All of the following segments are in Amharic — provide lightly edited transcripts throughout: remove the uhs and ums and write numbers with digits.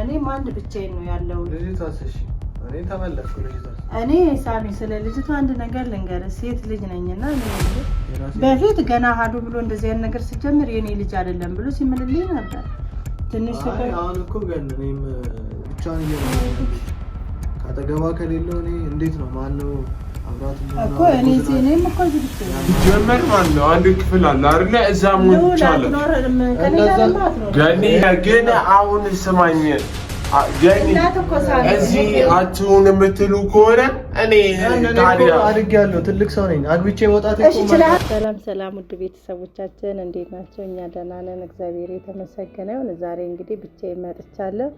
እኔ አንድ ብቻዬን ነው ያለው። ልጅቷስ? እሺ እኔ ተመለስኩ። ልጅቷስ? እኔ ሳሚ ስለ ልጅቷ አንድ ነገር ልንገርህ፣ ሴት ልጅ ነኝና በፊት ገና ሀዱ ብሎ እንደዚህ አይነት ነገር ሲጀምር የኔ ልጅ አይደለም ብሎ ሲምልልኝ ነበር። ትንሽ አይ አሁን እኮ ግን እኔም ብቻውን ካጠገባ ከሌለው እኔ እንዴት ነው ማነው አብራት እኮ እኔም እኮ ዝግጅት ጀመር ማለት ነው። አንድ ክፍል አለ አይደል? እዛ ሞት ይቻላል። ገኒ ግን አሁን ስማኝ ገኒ እዚህ አትሁን የምትሉ ከሆነ እኔ ታዲያ አድርጌያለሁ። ትልቅ ሰው ነኝ። አግብቼ መውጣት እኮ ሰላም ውድ ቤተሰቦቻችን እንዴት ናቸው? እኛ ደህና ነን፣ እግዚአብሔር የተመሰገነ ይሁን። ዛሬ እንግዲህ ብቻዬን መጥቻለሁ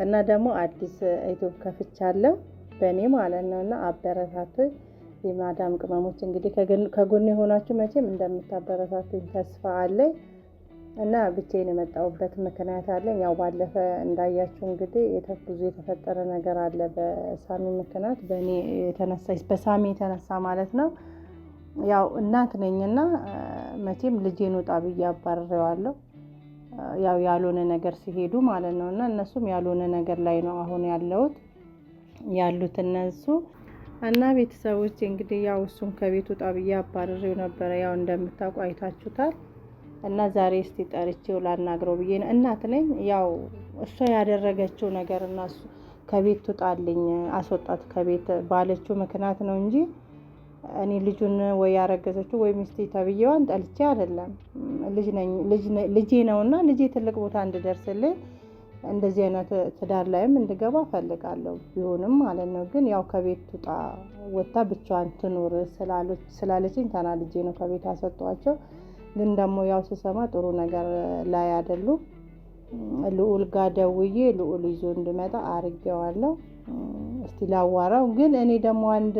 እና ደግሞ አዲስ ዩቲዩብ ከፍቻለሁ በእኔ ማለት ነውና አበረታቱኝ። የማዳም ቅመሞች እንግዲህ ከጎን የሆናችሁ መቼም እንደምታበረታቱኝ ተስፋ አለኝ እና ብቻዬን የመጣሁበት ምክንያት አለኝ። ያው ባለፈ እንዳያችሁ እንግዲህ ብዙ የተፈጠረ ነገር አለ በሳሚ ምክንያት በእኔ የተነሳ በሳሚ የተነሳ ማለት ነው። ያው እናት ነኝና መቼም ልጄን ወጣ ብዬ አባርሬዋለሁ። ያው ያልሆነ ነገር ሲሄዱ ማለት ነውና እነሱም ያልሆነ ነገር ላይ ነው አሁን ያሉት እነሱ እና ቤተሰቦች እንግዲህ ያው እሱም ከቤት ወጣ ብዬ አባርሬው ነበር። ያው እንደምታውቁ አይታችሁታል። እና ዛሬ እስቲ ጠርቼው ላናግረው ብዬ ነው። እናት ነኝ። ያው እሷ ያደረገችው ነገር እና እሱ ከቤት ትውጣልኝ አስወጣት ከቤት ባለችው ምክንያት ነው እንጂ እኔ ልጁን ወይ ያረገዘችው ወይ ሚስቴ ተብዬዋን ጠልቼ አይደለም። ልጄ ነውና ልጄ ትልቅ ቦታ እንድደርስልኝ እንደዚህ አይነት ትዳር ላይም እንድገባ ፈልጋለሁ ቢሆንም ማለት ነው። ግን ያው ከቤት ትውጣ ወጣ ብቻዋን ትኖር ስላለችኝ ተናድጄ ነው ከቤት አሰጣቸው። ግን ደግሞ ያው ስሰማ ጥሩ ነገር ላይ አይደሉ። ልዑል ጋር ደውዬ ልዑል ይዞ እንድመጣ አርጌዋለሁ። እስቲ ላዋራው። ግን እኔ ደግሞ አንድ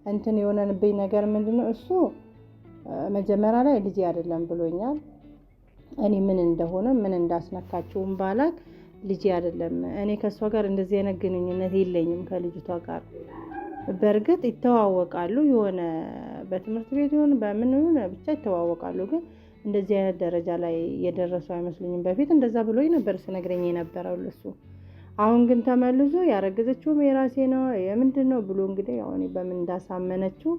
እንትን የሆነብኝ ነገር ምንድነው እሱ መጀመሪያ ላይ ልጅ አይደለም ብሎኛል። እኔ ምን እንደሆነ ምን እንዳስነካችውም ባላክ ልጅ አይደለም። እኔ ከሷ ጋር እንደዚህ አይነት ግንኙነት የለኝም ከልጅቷ ጋር። በርግጥ ይተዋወቃሉ የሆነ በትምህርት ቤት ይሁን በምን ይሁን ብቻ ይተዋወቃሉ። ግን እንደዚህ አይነት ደረጃ ላይ የደረሱ አይመስሉኝም። በፊት እንደዛ ብሎኝ ነበር ሲነግረኝ የነበረው ለሱ። አሁን ግን ተመልሶ ያረገዘችው የራሴ ነው የምንድነው ብሎ እንግዲህ ያው እኔ በምን እንዳሳመነችው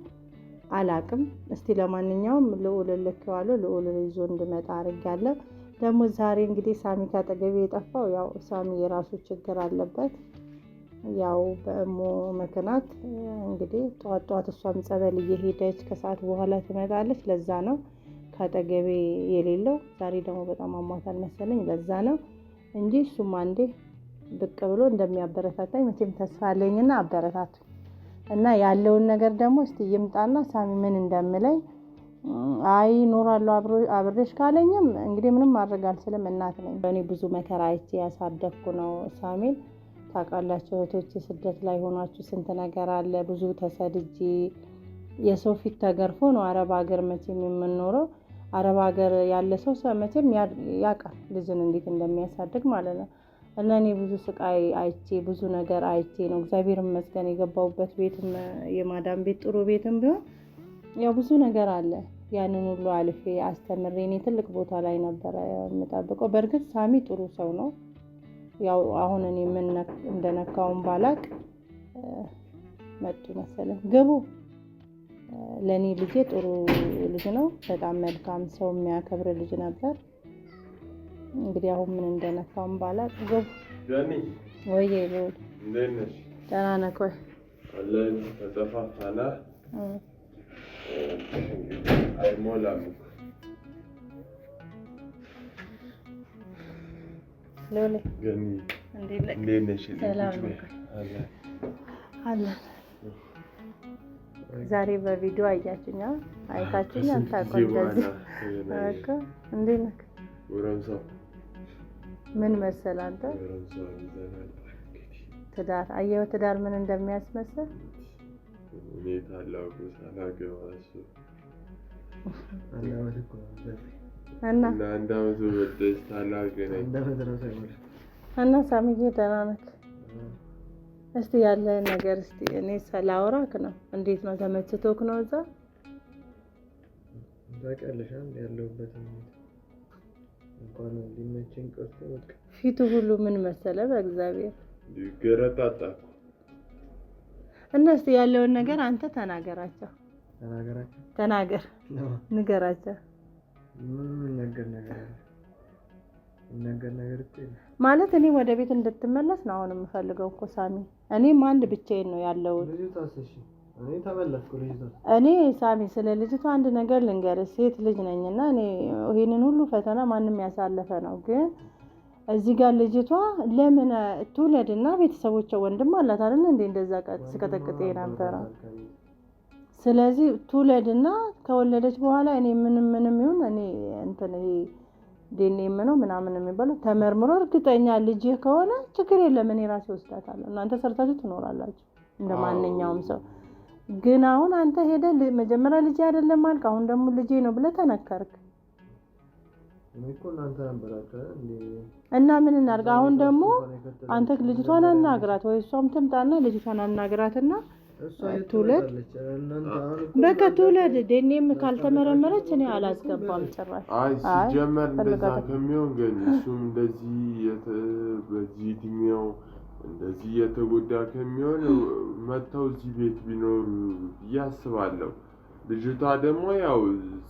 አላቅም። እስቲ ለማንኛውም ልዑል ልከዋለሁ። ልዑል ይዞ እንድመጣ አርጋለሁ። ደግሞ ዛሬ እንግዲህ ሳሚ ካጠገቤ የጠፋው ያው ሳሚ የራሱ ችግር አለበት። ያው በእሞ ምክንያት እንግዲህ ጧት እሷም ጸበል እየሄደች ከሰዓት በኋላ ትመጣለች። ለዛ ነው ካጠገቤ የሌለው። ዛሬ ደግሞ በጣም አሟታል መሰለኝ ለዛ ነው እንጂ እሱም አንዴ ብቅ ብሎ እንደሚያበረታታኝ መቼም ተስፋ አለኝና አበረታቱ እና ያለውን ነገር ደግሞ እስቲ ይምጣና ሳሚ ምን እንደምለኝ አይ ኖራለሁ አብሬሽ ካለኝም እንግዲህ ምንም ማድረግ አልችልም። እናት ነኝ። እኔ ብዙ መከራ አይቼ ያሳደፍኩ ነው ሳሚን። ታውቃላችሁ እህቶቼ ስደት ላይ ሆናችሁ ስንት ነገር አለ። ብዙ ተሰድጄ የሰው ፊት ተገርፎ ነው አረብ ሀገር መቼም የምንኖረው። አረብ ሀገር ያለ ሰው መቼም ያውቃል ልጅን እንዴት እንደሚያሳድግ ማለት ነው። እና እኔ ብዙ ስቃይ አይቼ ብዙ ነገር አይቼ ነው እግዚአብሔር ይመስገን የገባሁበት ቤትም የማዳም ቤት ጥሩ ቤትም ቢሆን ያው ብዙ ነገር አለ። ያንን ሁሉ አልፌ አስተምሬ እኔ ትልቅ ቦታ ላይ ነበር የምጠብቀው። በርግጥ ሳሚ ጥሩ ሰው ነው። ያው አሁን እኔ ምን እንደነካውን ባላቅ መጡ መሰለኝ ግቡ። ለኔ ልጄ ጥሩ ልጅ ነው። በጣም መልካም ሰው የሚያከብር ልጅ ነበር። እንግዲህ አሁን ምን እንደነካውን ባላቅ ግቡ። ገኒ ወይ ልዑል እንዴት ነሽ? ደህና ነህ ወይ? አለን ተጠፋፋና አይሞላም ልዑል ገኒ እንዴት ነሽ? ሰላም አለ። ዛሬ በቪዲዮ አያችሁኛ አይታችሁኛ ታቆንደዚህ አካ እንዴት ነህ? ወራምሳ ምን መሰል አንተ ትዳር አየው ትዳር ምን እንደሚያስመስል እኔ ታላቁ ሳላገባሱ እና አንዳመቱ ወደስ ታላቅ ነኝ እና ሳሚዬ ደህና ነህ? እስቲ ያለ ነገር እስቲ እኔ ሰላውራክ ነው። እንዴት ነው ተመችቶክ ነው? እዛ ታውቂያለሽ ያለሁበት እንኳን ሊመቸኝ ቀርቶ በቃ ፊቱ ሁሉ ምን መሰለ በእግዚአብሔር ገረጣጣ እና እስቲ ያለውን ነገር አንተ ተናገራቸው ንገራቸው ምን ነገር ማለት እኔ ወደ ቤት እንድትመለስ ነው አሁን የምፈልገው እኮ ሳሚ እኔ አንድ ብቻዬን ነው ያለው እኔ ሳሚ ስለ ልጅቷ አንድ ነገር ልንገርህ ሴት ልጅ ነኝና እኔ ይሄንን ሁሉ ፈተና ማንንም ያሳለፈ ነው ግን እዚህ ጋር ልጅቷ ለምን ትውለድና ቤተሰቦቿ ወንድም አላት አይደል እንዴ እንደዛ ስቀጠቅጥ ነበር ስለዚህ ትውለድና ከወለደች በኋላ እኔ ምንም ይሁን እኔ እንትን ይሄ ዲኤንኤ ነው ምናምን የሚባለው ተመርምሮ እርግጠኛ ልጅ ከሆነ ችግር የለም እኔ ራሴ ወስዳታለሁ እናንተ ሰርታችሁ ትኖራላችሁ እንደማንኛውም ሰው ግን አሁን አንተ ሄደ መጀመሪያ ልጅ አይደለም ማለት አሁን ደግሞ ልጅ ነው ብለህ ተነከርክ እኮ እናንተ ነበር እና ምን እናርጋ አሁን ደግሞ አንተ ልጅቷን አናግራት ወይ እሷም ትምጣና ልጅቷን አናግራትና ትውለድ በቃ ትውለድ ዲኤንኤም ካልተመረመረች እኔ አላስገባም ጭራሽ ሲጀመር እንደዛ ከሚሆን ግን እሱም እንደዚህ በዚህ እድሜው እንደዚህ የተጎዳ ከሚሆን መተው እዚህ ቤት ቢኖር ያስባለሁ ልጅቷ ደግሞ ያው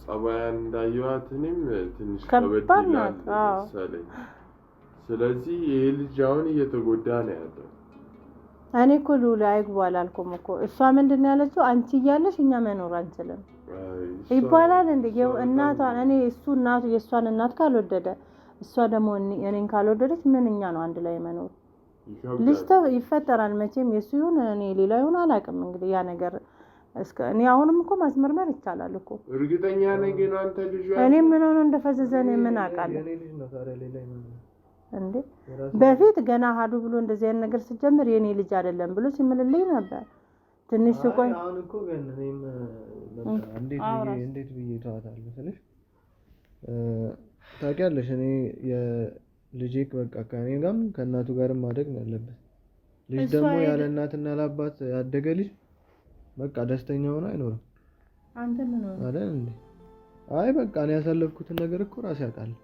ጸባያን እንዳየዋት እኔም ትንሽ ከበድ ይላል መሰለኝ ስለዚህ ይሄ ልጅ አሁን እየተጎዳ ነው ያለው እኔ እኮ ሉላ አይግባ አላልኩም እኮ እሷ ምንድነው ያለችው አንቺ እያለሽ እኛ መኖር አንችልም ይባላል እንዴ እናቷን እኔ እሱ እናቱ የሷን እናት ካልወደደ እሷ ደግሞ እኔን ካልወደደች ምንኛ ነው አንድ ላይ መኖር ልጅ ይፈጠራል መቼም የሱ ይሁን እኔ ሌላ ይሁን አላውቅም እንግዲህ ያ ነገር እስከ እኔ አሁንም እኮ ማስመርመር ይቻላል እኮ እርግጠኛ ነኝ ግን አንተ ልጅ እኔ ምን ሆነ እንደፈዘዘ ነው ምን አውቃለሁ የኔ ልጅ ነው ታዲያ ሌላ ይሆናል እንዴ በፊት ገና ሀዱ ብሎ እንደዚህ አይነት ነገር ሲጀምር የኔ ልጅ አይደለም ብሎ ሲምልልኝ ነበር ትንሽ ቆይ አሁን እኮ ግን እኔም እንዴት ብዬ ተዋታለሁ ስለሽ ታውቂያለሽ እኔ የልጄ በቃ ከኔ ጋርም ከእናቱ ጋርም ማደግ ነው ያለበት ልጅ ደግሞ ያለ እናትና ያለ አባት ያደገ ልጅ በቃ ደስተኛ ሆኖ አይኖርም አንተ ምን ሆነ አይደል እንዴ አይ በቃ እኔ ያሳለፍኩትን ነገር እኮ ራሴ አውቃለሁ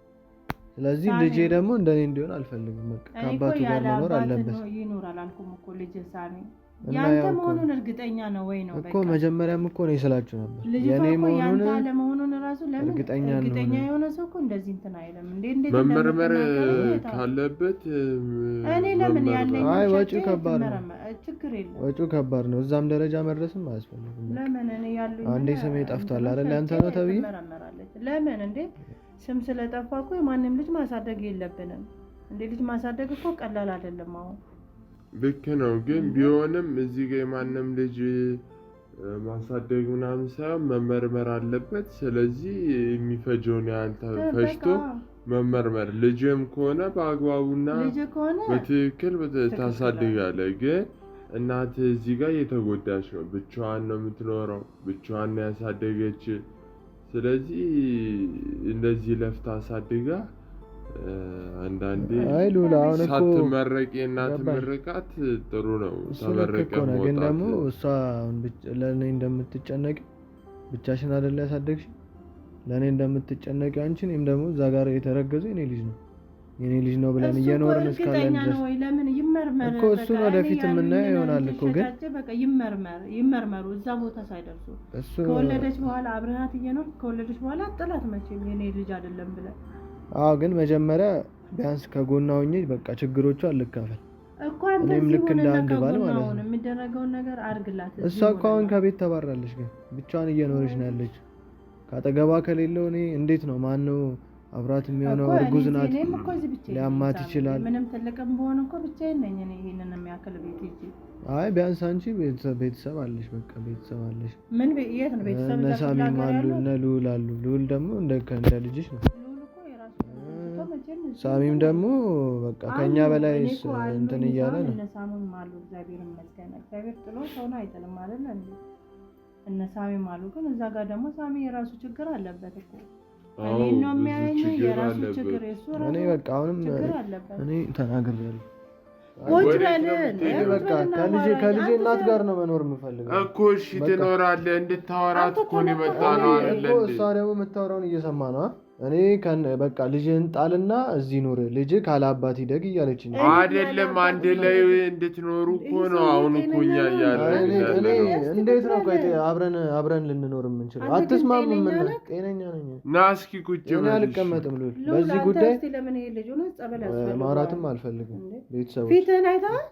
ስለዚህ ልጄ ደግሞ እንደኔ እንዲሆን አልፈልግም በቃ ከአባቱ ጋር መኖር አለበት ይኖራል አልኩም እኮ ልጅ ሳሚ ያንተ መሆኑን እርግጠኛ ነው ወይ ነው እኮ መጀመሪያም እኮ ነው ይስላችሁ ነበር የኔ መሆኑን ራሱ ለምን እርግጠኛ የሆነ ሰው እኮ እንደዚህ እንትን አይደለም እንዴ መመርመር ካለበት እኔ ለምን ያለኝ አይ ወጪው ከባድ ነው ችግር የለም ወጪው ከባድ ነው እዛም ደረጃ መድረስም አያስፈልግም ለምን እኔ ያለኝ አንዴ ስሜ ጠፍቷል አይደል አንተ ነው ተብዬ ለምን እንዴ ስም ስለጠፋ እኮ የማንም ልጅ ማሳደግ የለብንም እንዴ ልጅ ማሳደግ እኮ ቀላል አይደለም አሁን ልክ ነው ግን ቢሆንም እዚህ ጋር የማንም ልጅ ማሳደግ ምናምን ሳይሆን መመርመር አለበት ስለዚህ የሚፈጀውን ያንተ ፈጅቶ መመርመር ልጅም ከሆነ በአግባቡና በትክክል ታሳድጋለህ ግን እናት እዚህ ጋር የተጎዳች ነው ብቻዋን ነው የምትኖረው ብቻዋን ነው ያሳደገች ስለዚህ እንደዚህ ለፍታ አሳድጋ አንዳንዴ አይ ሉላ አሁን እኮ ሳትመረቂ እናት ምርቃት ጥሩ ነው ተመረቀ ሞታ ግን ደግሞ እሷ ለኔ እንደምትጨነቅ ብቻሽን አይደለ ያሳደግሽ ለኔ እንደምትጨነቂ አንቺ እኔም ደግሞ እዛ ጋር የተረገዘው የኔ ልጅ ነው ብለን እየኖርን እስካለን ድረስ ወይ ለምን ይመርመር እኮ እሱ ወደፊት የምናየው ይሆናል እኮ ግን በቃ ይመርመሩ እዛ ቦታ ሳይደርሱ ከወለደች በኋላ አብረሃት እየኖርክ ከወለደች በኋላ ጥላት መቼም የኔ ልጅ አይደለም ብለ አዎ ግን መጀመሪያ ቢያንስ ከጎና ሆኜ በቃ ችግሮቹ አልካፈል እኮ አንተም ልክ እንዳንድ ባል ማለት ነው የሚደረገውን ነገር አርግላት እሷ እኮ አሁን ከቤት ተባራለች ግን ብቻዋን እየኖረች ነው ያለች ካጠገባ ከሌለው እኔ እንዴት ነው ማን ነው አብራት የሚሆነው እርጉዝ ናት ሊያማት ይችላል ምንም ተለቀም በሆነ እኮ ብቻዬን ነኝ እኔ ይሄንን የሚያክል ቤት ይዤ አይ ቢያንስ አንቺ ቤተሰብ አለሽ በቃ ቤተሰብ አለሽ ምን የት ነው ቤተሰብ ነሳሚ ማሉ ነሉል አሉ ሉል ደግሞ እንደ ልጅሽ ነው ሳሚም ደግሞ በቃ ከኛ በላይ እንትን እያለ ነው ነሳሙም ማሉ እግዚአብሔር ይመስገን እግዚአብሔር ጥሎ ሰውን አይጥልም አይደል እንዴ እነ ሳሚም ማሉ ግን እዛ ጋር ደግሞ ሳሚ የራሱ ችግር አለበት እኮ እኔ ነው የሚያየኝ የራሱ ችግር እሱ ራሱ እኔ በቃ አሁንም እኔ ተናግሬያለሁ ወጭ ለለ በቃ ከልጄ እናት ጋር ነው መኖር የምፈልገው እኮ እሺ ትኖራለህ እንድታወራት እኮ ነው የመጣ ነው አይደል እኮ እሷ ደግሞ የምታወራውን እየሰማ ነው እኔ በቃ ልጅህን ጣልና እዚህ ኑር ልጅ ካለ አባት ይደግ እያለችኝ አይደለም። አንድ ላይ እንድትኖሩ እኮ ነው አሁን እኮ እኛ እያልን እንዴት ነው አብረን ልንኖር የምንችለው? አትስማሙም? ምን ጤነኛ ነኝ ና እስኪ ቁጭ በል። አልቀመጥም ሉል በዚህ ጉዳይ ማውራትም አልፈልግም። ቤተሰቦች ፊትህን አይተሃል?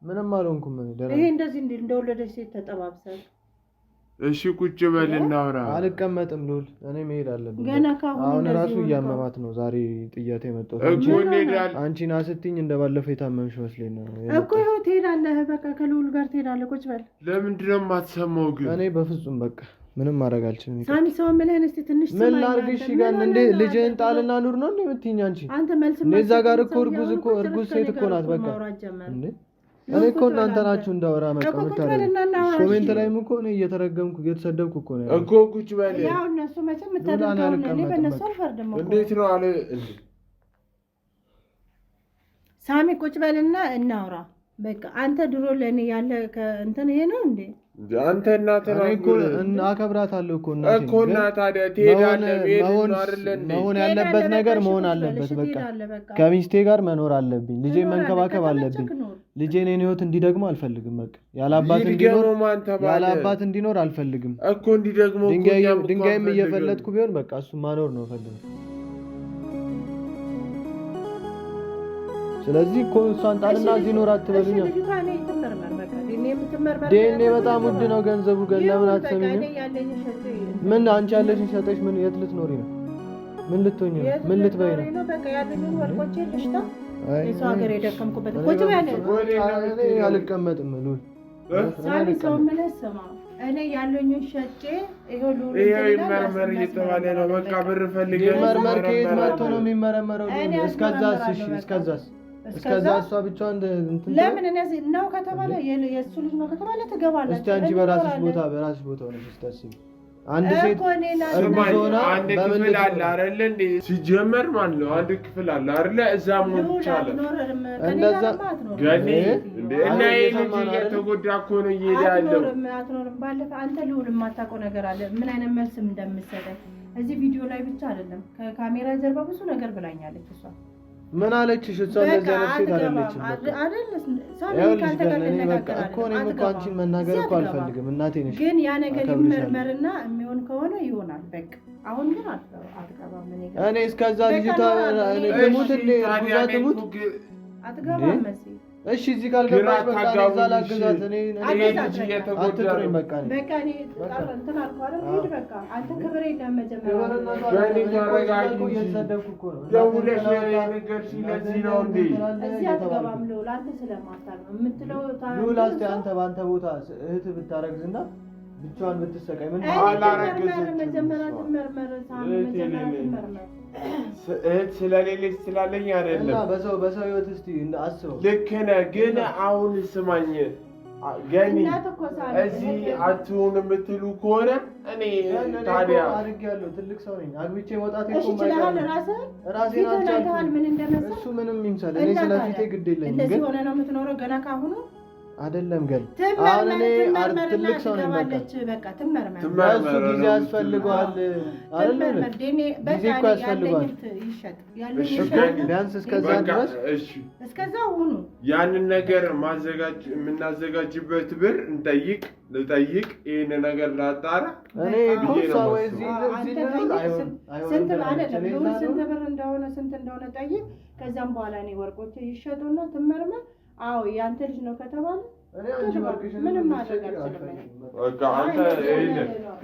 ምንም አልሆንኩም። ይሄ እንደዚህ እንደወለደች ሴት ተጠባብሰን እሺ ቁጭ በል እናውራ። አልቀመጥም ሉል እኔ መሄድ አለብኝ። ገና ካሁን ራሱ እያመማት ነው። ዛሬ ጥያት የመጣሁት አንቺ ና ስትይኝ እንደባለፈው የታመምሽ መስሎኝ ነው እኮ። ይኸው ትሄዳለህ፣ በቃ ከልዑል ጋር ትሄዳለህ። ቁጭ በል። ለምንድን ነው የማትሰማው ግን? እኔ በፍጹም በቃ ምንም ማድረግ አልችልም። ሳሚ ሰው ምልህን እስቲ ትንሽ ምን ላድርግሽ? ጋር እንዴ ልጅህን ጣልና ኑር ነው እንዴ የምትይኝ አንቺ? አንተ መልስ እዛ ጋር እኮ እርጉዝ ሴት እኮ ናት። በቃ እንዴ እኔ እኮ እናንተ ናችሁ እንዳወራ መቀመጥ አይደለም። ኮሜንት ላይም እኮ እኔ እየተረገምኩ እየተሰደብኩ እኮ ነው እኮ። ቁጭ በል። ያው እነሱ መቼም የምታደርገው እኔ በእነሱ አልፈርድም እኮ። እንዴት ነው አለ እንዴ? ሳሚ ቁጭ በልና እናውራ። በቃ አንተ ድሮ ለኔ ያለ እንትን ይሄ ነው እንዴ? አንተ እናትህ እኮ አከብራታለሁ እኮ እና ታዲያ ትሄዳለህ። መሆን ያለበት ነገር መሆን አለበት። በቃ ከሚስቴ ጋር መኖር አለብኝ። ልጄን መንከባከብ አለብኝ። ልጄን የኔ ህይወት እንዲደግሞ አልፈልግም። በቃ ያለ አባት እንዲኖር አልፈልግም እኮ። እንዲደግሞ ድንጋይም እየፈለጥኩ ቢሆን በቃ እሱ ማኖር ነው ፈልግ። ስለዚህ እኮ እሷን ጣልና እዚህ ኖር አትበሉኛ። ዲኤንኤ በጣም ውድ ነው ገንዘቡ። ለምን አትሰሚኝም? ምን አንቺ ያለሽን ሸጠሽ ምን የት ልትኖሪ ነው? ምን ልትሆኚ ነው? ምን ልትበይ ነው? አልቀመጥም ሉል እኔ ያለኝን ሸጬ ይሄው ይመርመር እየተባለ ነው። በቃ ብር ፈልገህ ይመርመር። ከየት መጥቶ ነው የሚመረመረው? እስከዛስ እስከዛ እሷ ብቻዋን ለምን እነዚህ ነው ከተባለ የእሱ ልጅ ነው ከተባለ ትገባለች። እስቲ አንቺ በራስሽ ቦታ ሆነሽ ስታስቢ አንድ ሴት ሆና አንድ ክፍል አለ አይደል እንዴ? ሲጀመር ማለት ነው አንድ ክፍል አለ አይደል? እዛ ሞት ይቻላል እንደዛ ገኒ እንዴ? እና ይሄ ልጅ የተጎዳ እኮ ነው እየሄደ ያለው። አትኖርም። ባለፈ አንተ ልዑል የማታውቀው ነገር አለ። ምን አይነት መልስም እንደምትሰጠኝ እዚህ ቪዲዮ ላይ ብቻ አይደለም ከካሜራ ጀርባ ብዙ ነገር ብላኛለች እሷ። ምን አለችሽ? እሷ እንደዚህ አይነት ሴት አይደለችም። አንቺን መናገር እኮ አልፈልግም። እናቴ ነሽ። ግን ያ ነገር ይመርመርና የሚሆን ከሆነ ይሆናል። በቃ አሁን ግን አትገባም። እኔ እስከዛ ልጅቷ ትሙት አትገባም። እሺ እዚህ ካልገባሽ በቃ እዛ ላግዛት። እኔ አትጥሩኝ። በቃ እኔ እንትን አልኩ አይደል? ሂድ በቃ አንተ ክብር የለህም። መጀመሪያ እየተሰደብኩ እኮ ነው። እዚህ አትገባም ልዑል። አንተ ስለማታውቅ ነው የምትለው። ልዑል እስኪ አንተ በአንተ ቦታ እህት ብታረግዝና ብቻዋን ብትሰቃይ ምን መጀመሪያ ትመርመር። እህት ስለሌለች ስላለኝ አይደለም። በሰው ህይወት እስቲ አስበው። ልክ ነህ። ግን አሁን ስማኝ ገኒ፣ እዚህ አትሁን የምትሉ ከሆነ እኔ ታዲያ አድርጌያለሁ። ትልቅ ሰው ነኝ። አግብቼ መውጣት ራሴን አልቻልኩም። እሱ ምንም ይምሰል። እኔ ስለፊቴ ግድ የለኝም። እንደዚህ ሆነ ነው የምትኖረው ገና ካሁኑ አይደለም ግን አሁን እኔ ትልቅ ሰው ነኝ። በቃ ትመርመር። እሱ ጊዜ ያስፈልገዋል አይደል? ጊዜ እኮ ያስፈልገዋል። ቢያንስ እስከዛ ድረስ እስከዛ ሁኑ። ያንን ነገር የምናዘጋጅበት ብር ልጠይቅ ይሄን ነገር ላጣራ። እኔ ኮሳ ወይ ስንት እንደሆነ ጠይቅ። ከዛም በኋላ እኔ ወርቆቼ ይሸጡና ትመርመር። አዎ ያንተ ልጅ ነው ከተባለ ምንም ማድረግ አልችልም። በቃ አንተ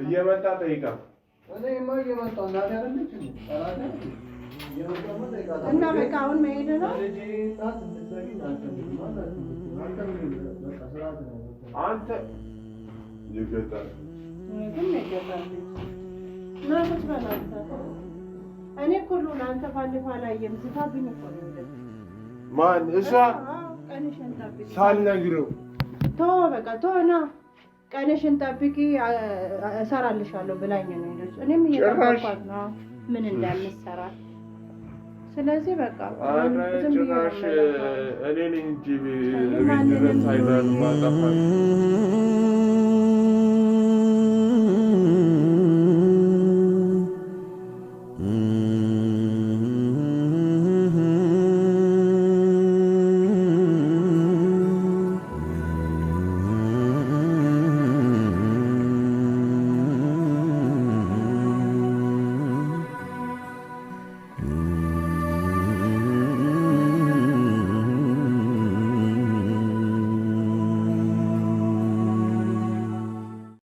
እየመጣ ጠይቃ። እና በቃ አሁን መሄድ ነው። አንተ ይገጣል ግን ይገጣል ማለት በላንተ እኔ ሁሉ ለአንተ ፋልፋ ላይ የምትታብኝ እኮ ነው። ማን እሷ? ሳልነግረው በቃ ና ቀንሽን ጠብቂ እሰራልሻለሁ ብላኝ ነው ሄደች። እኔም እየጠበኳት ነው ምን እንደምትሰራ። ስለዚህ በቃ ጭራሽ እኔ ነኝ እንጂ ቤት ድረስ አይዛን ማጠፋት